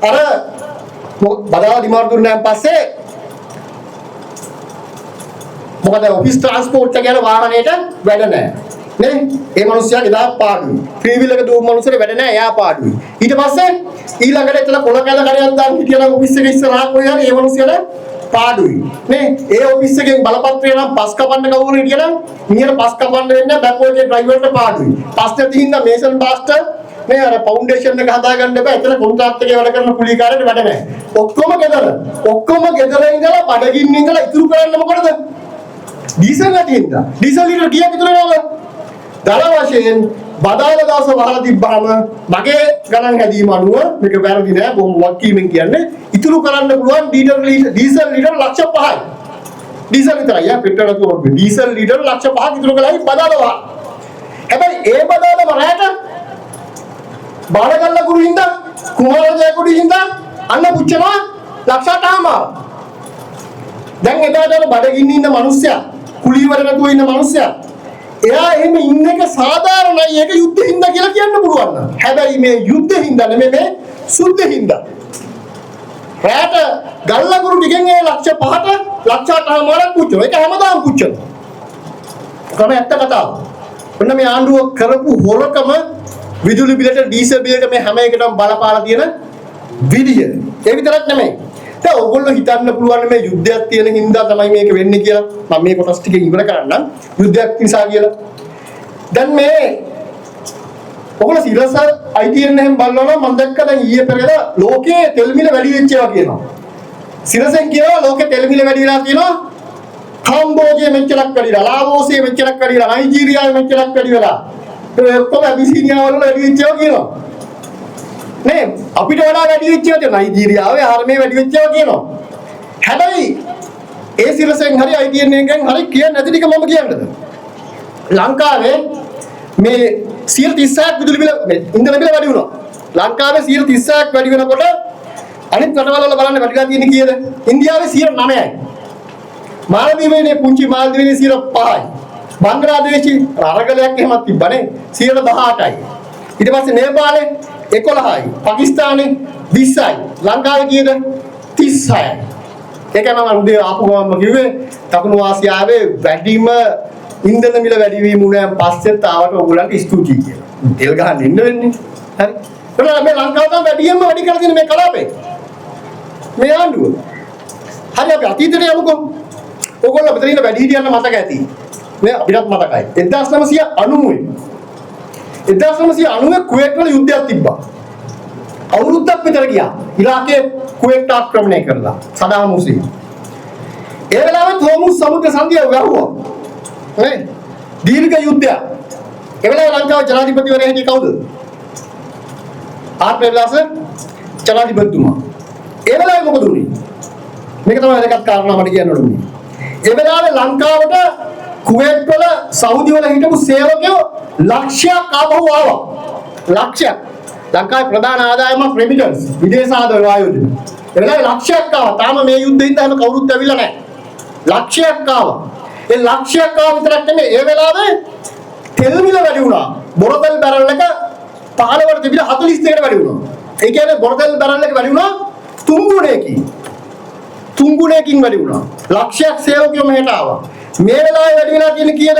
අර බලාව නිමාඩු දුන්නාන් පස්සේ මොකද ඔෆිස් ට්‍රාන්ස්පෝර්ට් එක යන වාහනේට වැඩ නැහැ නේ ඒ මිනිස්සයාගේ දා පාඩුයි ෆ්‍රී වීල් එක දුවු මිනිස්සුන්ට වැඩ නැහැ එයා පාඩුයි ඊට පස්සේ ඊළඟට එතන කොළ කැල කඩයක් දාන්න හිටියනම් ඔෆිස් එකේ ඉස්සරහා කොහේ හරි ඒ මිනිස්සයාට පාඩුයි නේ ඒ ඔෆිස් එකෙන් බලපත්‍රය නම් පස් කපන්න කවුරු හිටියනම් මිනිහට පස් කපන්න වෙන්නේ බැක් එකේ ඩ්‍රයිවර්ට පාඩුයි පස් නැති හින්දා මේසන් බාස්ටර් නේ අර ෆවුන්ඩේෂන් එක හදාගන්න බෑ එතන කොන්ත්‍රාත් එකේ වැඩ කරන කුලීකාරයෙක් වැඩ නැහැ ඔක්කොම ගෙදර ඉඳලා බඩගින්න ඉඳලා ඉතුරු කරන්න මොකටද ඩීසල් නැතිද? ඩීසල් ලීටර් කීයක් විතර යනවද? දල වශයෙන් බදාල දවස වහලා තිබ්බාම මගේ ගණන් හැදීම අනුව මේක වැරදි නෑ බොහොම වක්කීමෙන් කියන්නේ ඉතුරු කරන්න පුළුවන් ඩීසල් ලීටර් ලක්ෂ 5යි. ඩීසල් විතරයි යා පෙට්‍රල් එක වගේ ඩීසල් ලීටර් ලක්ෂ 5ක් ඉතුරු කළායි බදාල වහ. හැබැයි ඒ බදාලම රැට බාලගල්ලකුරු හින්දා කුමාරජයකුරු හින්දා අන්න පුච්චනවා ලක්ෂ 8ම. දැන් එදාට බඩගින්න ඉන්න මිනිස්සයා කුලීවර නැතුව ඉන්න මිනිස්සයා එයා එහෙම ඉන්න එක සාධාරණයි ඒක යුද්ධ හින්දා කියලා කියන්න පුළුවන් නේද? හැබැයි මේ යුද්ධ හින්දා නෙමෙයි මේ සුද්ධ හින්දා. රැට ගල්ලකුරු ටිකෙන් ඒ ලක්ෂ 5ට ලක්ෂ 8මාරක් පුච්චනවා. ඒක හැමදාම පුච්චනවා. කොහොම ඇත්ත කතාව. ඔන්න මේ ආණ්ඩුව කරපු හොරකම විදුලි බිලට ඩීසල් බිලට මේ හැම එකටම බලපාලා තියෙන විදිය. ඒ විතරක් නෙමෙයි. දැන් ඔයගොල්ලෝ හිතන්න පුළුවන් මේ යුද්ධයක් තියෙන හින්දා තමයි මේක වෙන්නේ කියලා. මම මේ කොටස් ටික ඉවර කරන්නම්. යුද්ධයක් නිසා කියලා. දැන් මේ ඔයගොල්ලෝ සිරස ITN එකෙන් බලනවා නම් මම දැක්කා දැන් ඊයේ පෙරේද ලෝකයේ තෙල් මිල වැඩි වෙච්ච ඒවා කියනවා. සිරසෙන් කියනවා ලෝකයේ තෙල් මිල වැඩි වෙලා තියෙනවා. කාම්බෝජිය මෙච්චරක් වැඩිලා, ලාවෝසිය මෙච්චරක් වැඩිලා, නයිජීරියාවේ මෙච්චරක් වැඩි වෙලා. ඒ ඔක්කොම අබිසීනියා වල වැඩි වෙච්ච ඒවා කියනවා. නේ අපිට වඩා වැඩි වෙච්ච ඒවා තියෙනවා. නයිජීරියාවේ හරමේ වැඩි වෙච්ච ඒවා කියනවා. හැබැයි ඒ සිරසෙන් හරි ITN එකෙන් හරි කියන්නේ නැති ටික මම කියන්නද? ලංකාවේ මේ 30ක් විදුලි බිල ඉන්ධන බිල වැඩි වුණා. ලංකාවේ 30ක් වැඩි වෙනකොට අනිත් රටවල් වල බලන්න වැඩිලා තියෙන්නේ කීයද? ඉන්දියාවේ 9%යි. මාලදීවයිනේ පුංචි මාලදීවයිනේ 5%යි. බංග්ලාදේශي අරගලයක් එහෙමත් තිබ්බනේ 18%යි. ඊට පස්සේ නේපාලේ 11%යි. පාකිස්තානේ 20%යි. ලංකාවේ කීයද? 36යි. ඒකම මම උදේ ආපු ගමන්ම කිව්වේ දකුණු ආසියාවේ වැඩිම ඉන්ධන මිල වැඩි වීම උනන් පස්සෙත් ආවට ඕගොල්ලන්ට ස්තුතියි කියලා. තෙල් ගහන්න ඉන්න වෙන්නේ. හරි. ඒකලා මේ ලංකාව තමයි වැඩියෙන්ම වැඩි කරලා තියෙන මේ කලාපේ. මේ ආණ්ඩුව. හරි අපි අතීතයට යමුකෝ. ඕගොල්ලෝ මෙතන ඉන්න වැඩි හිටියන්න මතක ඇති. මේ අපිටත් මතකයි. 1990 කුවේට් වල යුද්ධයක් තිබ්බා. අවුරුද්දක් විතර ගියා. ඉරාකයේ කුවේට් ආක්‍රමණය කරලා සදාම් හුසේන්. ඒ වෙලාවත් හෝමුස් සමුද්‍ර සංධිය වැහුවා. නේ? දීර්ඝ යුද්ධයක්. ඒ වෙලාවේ ලංකාවේ ජනාධිපතිවරයා හිටියේ කවුද? ආර්.ප්‍රේමදාස ජනාධිපතිතුමා. ඒ වෙලාවේ මොකද උනේ? මේක තමයි වැදගත් කාරණා මට කියන්න ඕනේ. ඒ වෙලාවේ ලංකාවට කුවේට් වල සෞදි වල හිටපු සේවකයෝ ලක්ෂයක් ආපහු ආවා. ලක්ෂයක්. ලංකාවේ ප්‍රධාන ආදායමක් රෙමිටන්ස් විදේශ ආදාය ආයෝජන. ඒ වෙලාවේ ලක්ෂයක් ආවා. තාම මේ යුද්ධෙන් ඉඳන් කවුරුත් ඇවිල්ලා නැහැ. ලක්ෂයක් ආවා. ඒ ලක්ෂයක් ආව විතරක් නෙමෙයි ඒ වෙලාවේ තෙල් මිල වැඩි වුණා. බොරතෙල් බැරල් එක 15කට තිබිලා 42කට වැඩි වුණා. ඒ කියන්නේ බොරතෙල් බැරල් එක වැඩි වුණා 3 ගුණයකින් වැඩි වුණා. ලක්ෂයක් සේවකයෝ මෙහෙට ආවා. මේ වෙලාවේ වැඩි වෙලා තියෙන කීයද?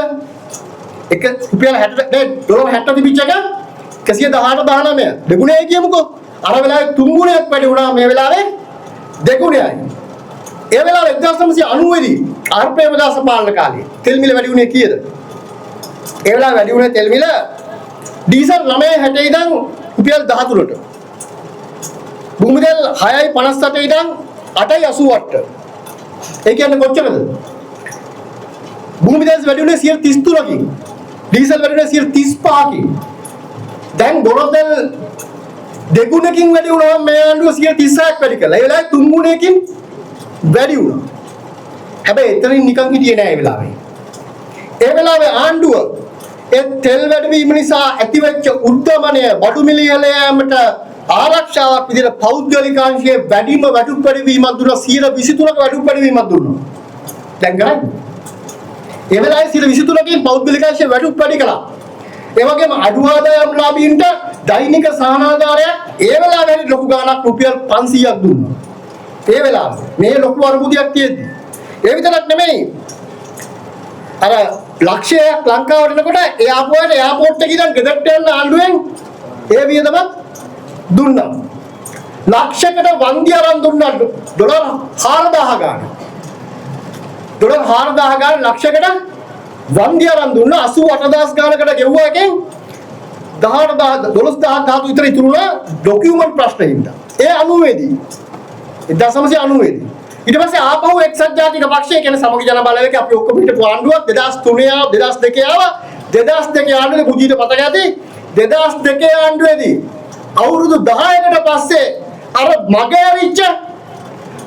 එක රුපියල් 60 නේ ඩොලර් 60 තිබිච්ච එක 118 දෙගුණයයි කියමුකෝ. අර වෙලාවේ 3 ගුණයක් වැඩි වුණා මේ වෙලාවේ දෙගුණයයි. ඒ වෙලාවේ 1990 දී ආර්.ප්‍රේමදාස පාලන කාලේ තෙල් මිල වැඩි වුණේ කීයද? ඒ වෙලාවේ වැඩි වුණේ තෙල් මිල ඩීසල් 9.60 ඉඳන් රුපියල් 13ට. භූමි තෙල් 6.58 ඉඳන් 8.88ට. ඒ කියන්නේ කොච්චරද? භූමි තෙල් වැඩි වුණේ 33කින්. ඩීසල් වැඩි වුණේ 35කින්. දැන් බොරතෙල් දෙගුණකින් වැඩි වුණා මේ ආණ්ඩුව 36ක් වැඩි කළා. ඒ වෙලාවේ 3 ගුණයකින් වැඩි වුණා. හැබැයි එතනින් නිකන් හිටියේ නෑ ඒ වෙලාවේ. ඒ වෙලාවේ ආණ්ඩුව ඒ තෙල් වැඩිවීම නිසා ඇතිවෙච්ච උද්දමනය බඩු මිල ඉහළ යාමට ආරක්ෂාවක් විදිහට පෞද්ගලිකාංශයේ වැඩිම වැටුප් වැඩිවීමක් දුන්නා 23ක වැටුප් වැඩිවීමක් දුන්නා. දැන් ගන්න. ඒ වෙලාවේ 23කින් පෞද්ගලිකාංශයේ වැටුප් වැඩි කළා. ඒ වගේම අඩු ආදායම් ලාභීන්ට දෛනික සහනාධාරයක් ඒ වෙලාවේ ලොකු ගාණක් රුපියල් 500ක් දුන්නා. ඒ වෙලාවේ මේ ලොකු අරුබුදයක් තියෙද්දි ඒ විතරක් නෙමෙයි අර ලක්ෂයක් ලංකාවට එනකොට එයාපෝර්ට් එකේ ඉඳන් ගෙදරට යන ආණ්ඩුවෙන් ඒ වියදමක් දුන්නා. ලක්ෂයකට වන්දි අරන් දුන්නා ඩොලර් 4000 ගාන. ඩොලර් 4000 ගාන ලක්ෂයකට වන්දි අරන් දුන්නා 88000 ගානකට ගෙවුවා එකෙන් 18000 ධාතු විතර ඉතුරුනා ඩොකියුමන්ට් ප්‍රශ්නෙින්ද. ඒ 90 දී 1990 දී ඊට පස්සේ ආපහු එක්සත් ජාතික පක්ෂය කියන්නේ සමගි ජන බලවේගය අපි ඔක්කොම හිටපු ආණ්ඩුවක් 2003 ආව 2002 ආවා 2002 ආණ්ඩුවේ කුජීට පතක ඇති 2002 ආණ්ඩුවේදී අවුරුදු 10කට පස්සේ අර මගේ ඇරිච්ච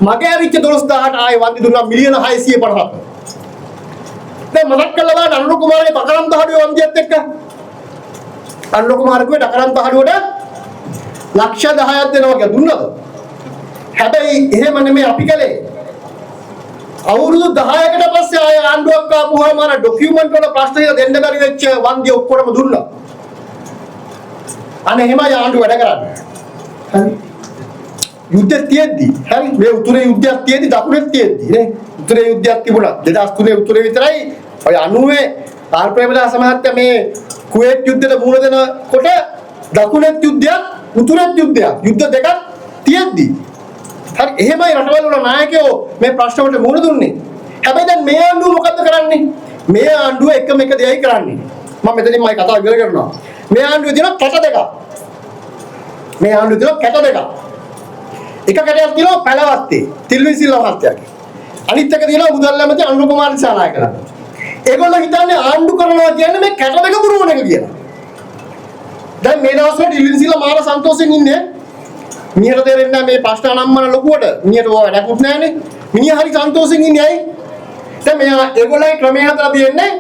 12000ට ආයෙ වන්දි දුන්නා මිලියන 650ක්. දැන් මතක් කළා බලන්න අනුර කුමාරගේ පකරම් තහඩුවේ වන්දියත් එක්ක අනුර කුමාරගේ පකරම් තහඩුවට ලක්ෂ 10ක් දෙනවා කියලා දුන්නද? හැබැයි එහෙම නෙමෙයි අපි කලේ. අවුරුදු 10කට පස්සේ ආය ආණ්ඩුවක් ආපුවාම අර ඩොකියුමන්ට් වල ප්‍රශ්න දෙන්න බැරි වෙච්ච වන්දි ඔක්කොම දුන්නා. අනේ එහෙමයි ආණ්ඩුව වැඩ කරන්නේ. හරි. යුද්ධ තියෙද්දි හරි මේ උතුරේ යුද්ධයක් තියෙද්දි දකුණේ තියෙද්දි නේ උතුරේ යුද්ධයක් තිබුණා 2003 උතුරේ විතරයි ඔය 90 ආර්.ප්‍රේමදාස මහත්තයා මේ කුවේට් යුද්ධයට මුහුණ දෙනකොට දකුණේ යුද්ධයක් උතුරේ යුද්ධයක් යුද්ධ දෙකක් තියෙද්දි හරි එහෙමයි රටවල් වල නායකයෝ මේ ප්‍රශ්න වලට මුහුණ දුන්නේ. හැබැයි දැන් මේ ආණ්ඩුව මොකද්ද කරන්නේ? මේ ආණ්ඩුව එකම එක දෙයයි කරන්නේ. මම මෙතනින් මයි කතාව ඉවර කරනවා. මේ ආණ්ඩුවේ තියෙන කැට දෙකක්. මේ ආණ්ඩුවේ තියෙන කැට දෙකක්. එක කැටයක් තියෙනවා පැලවත්තේ තිල්විසිල්ල මහත්තයාගේ. අනිත් එක තියෙනවා මුදල් ඇමති අනුර කුමාර දිසානායකලා. ඒගොල්ලෝ හිතන්නේ ආණ්ඩු කරනවා කියන්නේ මේ කැට දෙක පුරවන එක කියලා. දැන් මේ දවස්වල තිල්විසිල්ල මාර සන්තෝෂෙන් ඉන්නේ. මිනිහට තේරෙන්නේ නැහැ මේ ප්‍රශ්න අනම්මන ලොකුවට. මිනිහට ඕවා වැඩකුත් නැහැනේ. මිනිහා හරි සන්තෝෂෙන් ඉන්නේ ඇයි? දැන් මෙයා ඒගොල්ලන්ගේ ක්‍රමය හදලා තියෙන්නේ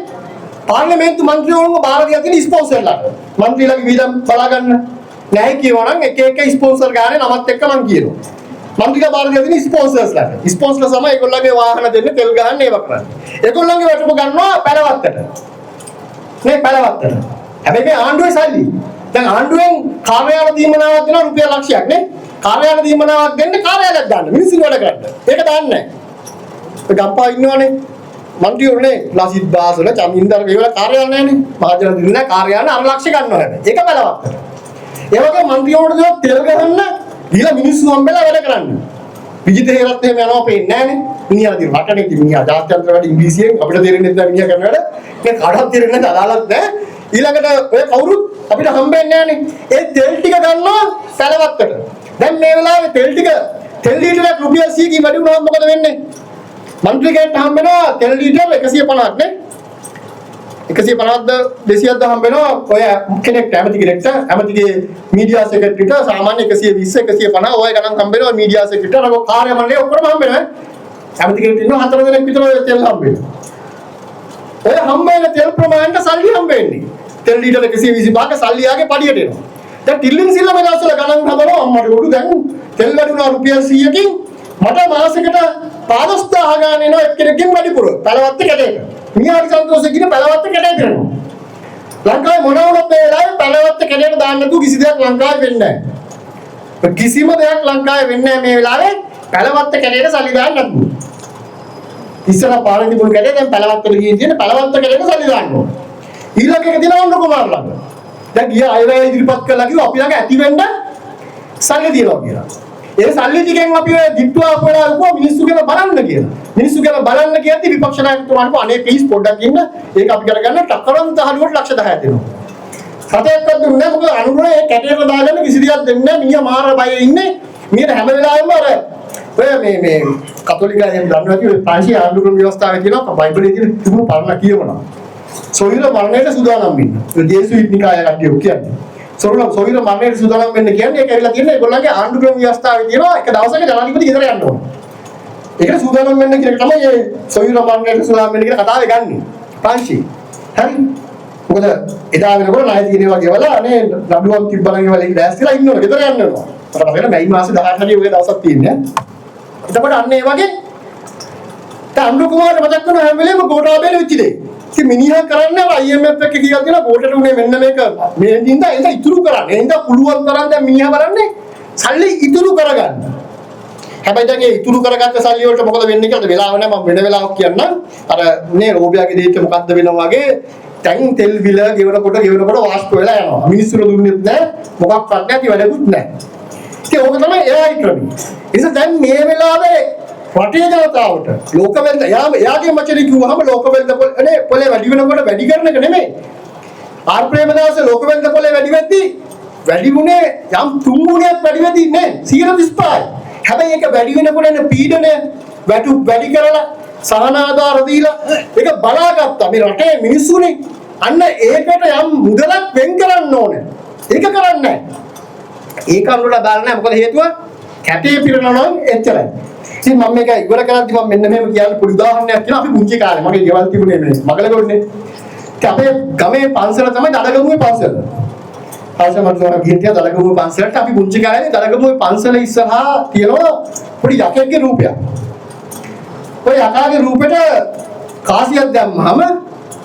පාර්ලිමේන්තු මන්ත්‍රීවරුන්ව බාර දීලා තියෙන ස්පොන්සර්ලාට. මන්ත්‍රීලාගේ වීදම් බලා ගන්න. නැහැ කියවනම් එක එක ස්පොන්සර් ගානේ නමත් එක්ක මං කියනවා. මන්ත්‍රීලා බාර දෙන ස්පොන්සර්ස්ලාට. ස්පොන්සර්ලා තමයි ඒගොල්ලන්ගේ වාහන දෙන්නේ තෙල් ගහන්න ඒව කරන්නේ. ඒගොල්ලන්ගේ වැටුප ගන්නවා පැලවත්තට. නේ පැලවත්තට. හැබැයි මේ ආණ්ඩුවේ සල්ලි. දැන් ආණ්ඩුවෙන් කාර්යාල දීමනාවක් දෙනවා රුපියල් ලක්ෂයක් නේ. කාර්යාල දීමනාවක් දෙන්න කාර්යාලයක් ගන්න. මිනිස්සු වැඩ කරන්න. ඒක දාන්නේ නැහැ. ඒ ගම්පා ඉන්නවනේ. මන්ත්‍රීවරුනේ ලසිත් බාසල චමින්දර ඒවල කාර්යාල නැහැනේ. මහජන දින කාර්යාල අර ලක්ෂ ගන්නවා හැබැයි. ඒක පැලවත්තට. ඒ වගේ මන්ත්‍රීවරුන්ට දෙන තෙල් ගහන්න ගිහලා මිනිස්සු හම්බෙලා වැඩ කරන්න. විජිත හේරත් එහෙම යනවා පේන්නේ නැහනේ. මිනිහා දින රටනේ ඉතින් මිනිහා ජාත්‍යන්තර වැඩ ඉංග්‍රීසියෙන් අපිට තේරෙන්නේ නැත්නම් මිනිහා කරන වැඩ. මේ කාටවත් තේරෙන්නේ නැත්නම් අදාළත් නැහැ. ඊළඟට ඔය කවුරුත් අපිට හම්බෙන්නේ නැහනේ. ඒ තෙල් ටික ගන්නවා පැලවත්තට. දැන් මේ වෙලාවේ තෙල් ලීටරයක් රුපියල් 100කින් වැඩි වුණාම මොකද වෙන්නේ? මන්ත්‍රී කෙනෙක්ට හම්බ වෙනවා තෙල් ලීටර 150ක් නේ 150ක්ද 200ක්ද හම්බ වෙනවා ඔය කෙනෙක්ට ඇමති කෙනෙක්ට ඇමතිගේ මීඩියා සෙක්‍රටරිට සාමාන්‍ය 120 150 ඔය ගණන් හම්බ වෙනවා මීඩියා සෙක්‍රටරිට අර කාර්ය මණ්ඩලය ඔක්කොම හම්බ වෙනවා ඇමති කෙනෙක් ඉන්නවා 4 දෙනෙක් විතර ඔය තෙල් හම්බ වෙනවා ඔය හම්බ වෙන තෙල් ප්‍රමාණයට සල්ලි හම්බ වෙන්නේ තෙල් ලීටර 125ක සල්ලි ආගේ පඩියට එනවා දැන් ටිල්ලින් සිල්ල මේ දවස්වල ගණන් හදනවා අම්මට උඩු දැන් තෙල් වැඩි වුණා රුපියල් 100කින් මට මාසෙකට 15000 ගාන එනවා එක්කෙනෙක්ගෙන් වැඩිපුර පැලවත්ත කැටේක. මියාරි සන්තෝෂේ කියන පැලවත්ත කැටේ කරනවා. ලංකාවේ මොන වුණත් මේ වෙලාවේ පැලවත්ත කැටේට දාන්න නැතුව කිසි දෙයක් ලංකාවේ වෙන්නේ නැහැ. කිසිම දෙයක් ලංකාවේ වෙන්නේ නැහැ මේ වෙලාවේ පැලවත්ත කැටේට සල්ලි දාන්න නැතුව. ඉස්සර පාරේ තිබුණු කැටේ දැන් පැලවත්තට ගිහින් තියෙන පැලවත්ත කැටේට සල්ලි දාන්න ඕන. ඊළඟ එක දින ඔන්න කුමාර ළඟ. දැන් ගියා අයවැය ඉදිරිපත් කළා කිව්වා අපි ළඟ ඇති වෙන්න සල්ලි දිනවා කියලා. ඒ සල්ලි ටිකෙන් අපි ඔය දිට්ටුව අපලා උකෝ මිනිස්සු ගැන බලන්න කියලා. මිනිස්සු ගැන බලන්න කියද්දි විපක්ෂ නායකතුමාට කිව්වා අනේ ප්ලීස් පොඩ්ඩක් ඉන්න. ඒක අපි කරගන්න ටකරන් තහඩුවට ලක්ෂ 10ක් දෙනවා. සතේක්වත් දුන්නේ නැහැ මොකද අනුරේ ඒ කැටේට දාගෙන කිසි දෙයක් දෙන්නේ නැහැ. මිනිහා මාර බයේ ඉන්නේ. මිනිහට හැම වෙලාවෙම අර ඔය මේ කතෝලිකයන් දන්නවා කිව්වේ ප්‍රාංශීය ආණ්ඩුක්‍රම ව්‍යවස්ථාවේ තියෙනවා බයිබලයේ තියෙන තිබුණු පරණ කියවනවා. සොයිර මරණයට සූදානම් වෙන්න. ඒ ජේසුයිට් නිකාය කට්ටිය කියන්නේ. සොවිර මරණයට සූදානම් වෙන්න කියන්නේ ඒක ඇවිල්ලා තියෙන ඒගොල්ලන්ගේ ආණ්ඩුක්‍රම ව්‍යවස්ථාවේ තියෙනවා එක දවසක ජනාධිපති ගෙදර යන්න ඕන. ඒකට සූදානම් වෙන්න කියන එක තමයි මේ සොවිර මරණයට සූදානම් වෙන්න කියන කතාවේ ගන්නෙ. පාංශි. හරි. මොකද එදා වෙනකොට ණය තියෙනවා කියවලා අනේ නඩුවක් තිබ්බනම් ඒවල ඒක දැස්තිලා ඉන්න ඕන ගෙදර යන්න ඕන. මට මතකයි මැයි මාසේ 18 හරි ඔය දවසක් තියෙන්නේ. එතකොට අන්න ඒ වගේ අනුර කුමාරට මතක් කරන හැම වෙලේම ගෝඨාභය වෙච්ච දේ. ඉතින් මිනිහා කරන්නේ අර IMF එක කියලා කියන ගෝඨට උනේ මෙන්න මේක මේ දින්දා ඒක ඉතුරු කරන්නේ. එහෙනම් පුළුවන් තරම් දැන් මිනිහා බලන්නේ සල්ලි ඉතුරු කරගන්න. හැබැයි දැන් ඒ ඉතුරු කරගත්ත සල්ලි වලට මොකද වෙන්නේ කියලා වෙලාව නැහැ මම වෙන වෙලාවක් කියන්නම්. අර මේ රෝබියාගේ දෙයට මොකද්ද වෙනවා වගේ දැන් තෙල් බිල ගෙවනකොට වාෂ්ප වෙලා යනවා. මිනිස්සුන්ට දුන්නෙත් නැහැ මොකක්වත් නැති වැඩකුත් නැහැ. ඒක ඕක තමයි එයාගේ ක්‍රමය. ඒ නිසා දැන් මේ වෙලාවේ රටේ ජනතාවට ලෝක වෙළඳ එයාගේ මචරි කිව්වහම ලෝක වෙළඳ පොලේ වැඩි වෙනකොට වැඩි කරන එක නෙමෙයි. ආර් ප්‍රේමදාස ලෝක වෙළඳ පොලේ වැඩි වෙද්දී වැඩි වුණේ යම් 3 ගුණයක් වැඩි වෙදී නේ 135යි. හැබැයි ඒක වැඩි වෙනකොට එන පීඩනය වැඩි කරලා සහන ආධාර දීලා ඒක බලාගත්තා මේ රටේ මිනිස්සුනේ. අන්න ඒකට යම් මුදලක් වෙන් කරන්න ඕනේ. ඒක කරන්නේ නැහැ. ඒක අනුරලා දාලා නැහැ මොකද හේතුව? කැටේ පිරනවා නම් එච්චරයි. ඉතින් මම මේක ඉවර කරද්දි මම මෙන්න මේක කියන්න පොඩි උදාහරණයක් කියනවා. අපි මුංචි කාලේ මගේ ගෙවල් තිබුණේ මේ මගලගොඩනේ. ඉතින් අපේ ගමේ පන්සල තමයි දඩගමුවේ පන්සල. පන්සල මට ගිහින් තියා දඩගමුවේ පන්සලට අපි මුංචි කාලේ දඩගමුවේ පන්සල ඉස්සරහා තියෙනවා පොඩි යකෙක්ගේ රූපයක්. ඔය යකාගේ රූපෙට කාසියක් දැම්මම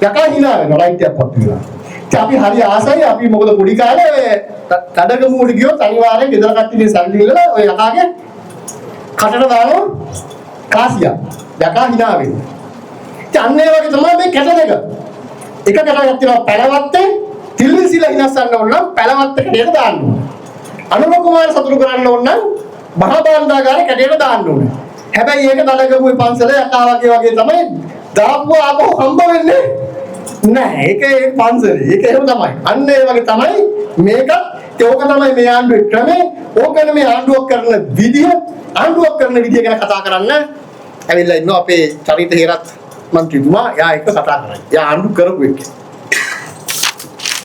යකා hina වෙනවා ලයිට් එකක් පත් වෙනවා. ඉතින් අපි හරි ආසයි අපි මොකද පොඩි කාලේ දඩගමුවට ගියොත් අනිවාර්යෙන් ගෙදර කට්ටියගේ සල්ලි ඉල්ලලා ඔය යකාගේ කටට දානවා කාසියක්. යකා hina වෙන්නේ. ඉතින් අන්න ඒ වගේ තමයි මේ කැට දෙක. එක කැටයක් තියෙනවා පැලවත්තේ තිල්විසිලා හිනස්සන්න ඕන නම් පැලවත්තට දෙක දාන්න ඕන. අනුර කුමාර සතුරු කරන්න ඕන නම් මහබාන්දාගාරේ කැටේට දාන්න ඕන. හැබැයි ඒක දලගමුවේ පන්සල යකා වගේ තමයි දාපුව ආපහු හම්බ වෙන්නේ නෑ. ඒක ඒ පන්සලේ. ඒක එහෙම තමයි. අන්න ඒ වගේ තමයි මේක. ඒක තමයි මේ ආණ්ඩුවේ ක්‍රමය. ඕකනේ මේ ආණ්ඩුවක් කරන විදිය. ආණ්ඩුවක් කරන විදිය ගැන කතා කරන්න ඇවිල්ලා ඉන්නවා අපේ චරිත හේරත් මන්ත්‍රීතුමා. එයා එක කතා කරන්නේ. එයා ආණ්ඩු කරපු එක්ක.